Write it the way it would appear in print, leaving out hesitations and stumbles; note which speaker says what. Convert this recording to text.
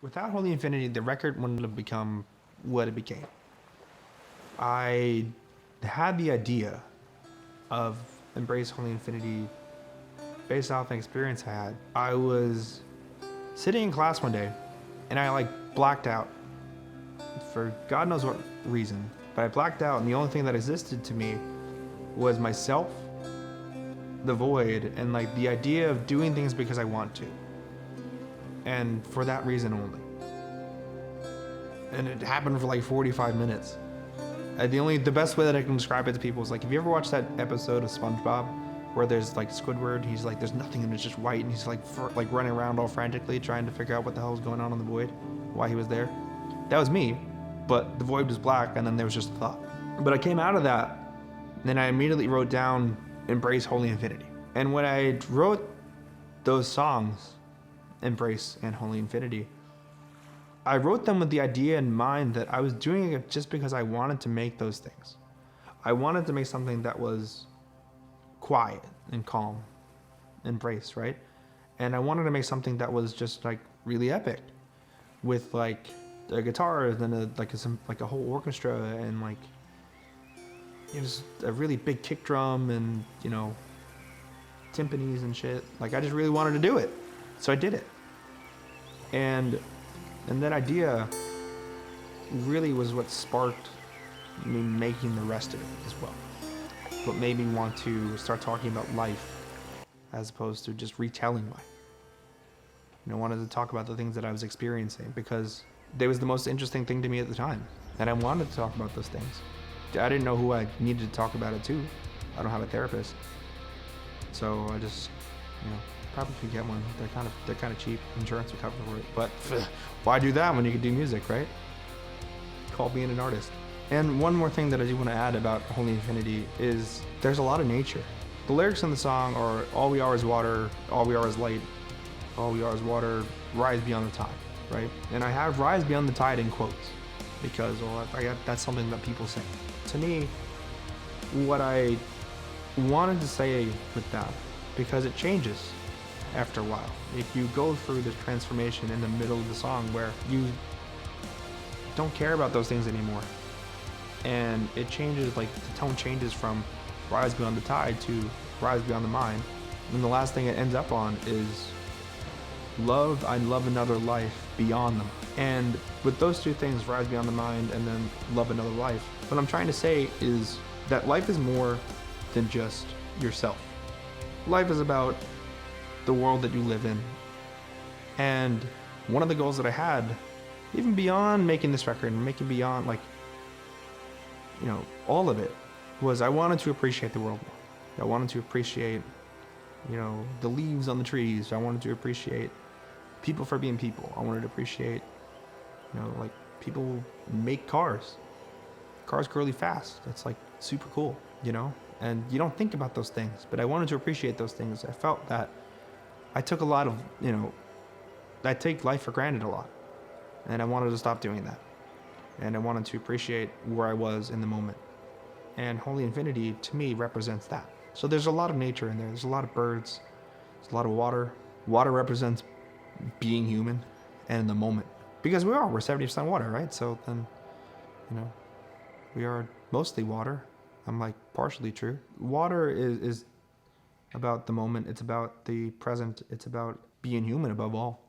Speaker 1: Without Holy Infinity, the record wouldn't have become what it became. I had the idea of Embrace Holy Infinity based off an experience I had. I was sitting in class one day and I blacked out for God knows what reason, but I blacked out, and the only thing that existed to me was myself, the void, and the idea of doing things because I want to, and for that reason only. And it happened for 45 minutes. The best way that I can describe it to people is have you ever watched that episode of SpongeBob where there's Squidward? He's there's nothing and it's just white, and he's running around all frantically trying to figure out what the hell was going on in the void, why he was there. That was me, but the void was black, and then there was just a thought. But I came out of that, and then I immediately wrote down Embrace Holy Infinity. And when I wrote those songs, Embrace and Holy Infinity, I wrote them with the idea in mind that I was doing it just because I wanted to make those things. I wanted to make something that was quiet and calm, embrace, right? And I wanted to make something that was just really epic, with the guitars and a whole orchestra, and it was a really big kick drum and timpanis and shit. I just really wanted to do it, so I did it. And that idea really was what sparked me making the rest of it as well. What made me want to start talking about life as opposed to just retelling life. I wanted to talk about the things that I was experiencing because they was the most interesting thing to me at the time. And I wanted to talk about those things. I didn't know who I needed to talk about it to. I don't have a therapist. So I just, probably could get one. They're kind of cheap. Insurance would cover for it. But why do that when you can do music, right? Call being an artist. And one more thing that I do want to add about Holy Infinity is there's a lot of nature. The lyrics in the song are all we are is water, all we are is light, all we are is water, rise beyond the tide, right? And I have rise beyond the tide in quotes because that's something that people say. To me, what I wanted to say with that, because it changes after a while. If you go through this transformation in the middle of the song where you don't care about those things anymore, and it changes, the tone changes from rise beyond the tide to rise beyond the mind, and the last thing it ends up on is love, I love another life beyond them. And with those two things, rise beyond the mind and then love another life, what I'm trying to say is that life is more than just yourself. Life is about the world that you live in. And one of the goals that I had, even beyond making this record and making beyond all of it, was I wanted to appreciate the world more. I wanted to appreciate, the leaves on the trees. I wanted to appreciate people for being people. I wanted to appreciate, people make cars. Cars go really fast. That's super cool, and you don't think about those things, but I wanted to appreciate those things. I felt that I took a lot of, I take life for granted a lot, and I wanted to stop doing that. And I wanted to appreciate where I was in the moment. And Holy Infinity, to me, represents that. So there's a lot of nature in there. There's a lot of birds. There's a lot of water. Water represents being human and in the moment. Because we're 70% water, right? So then, we are mostly water. I'm partially true. Water is about the moment. It's about the present. It's about being human above all.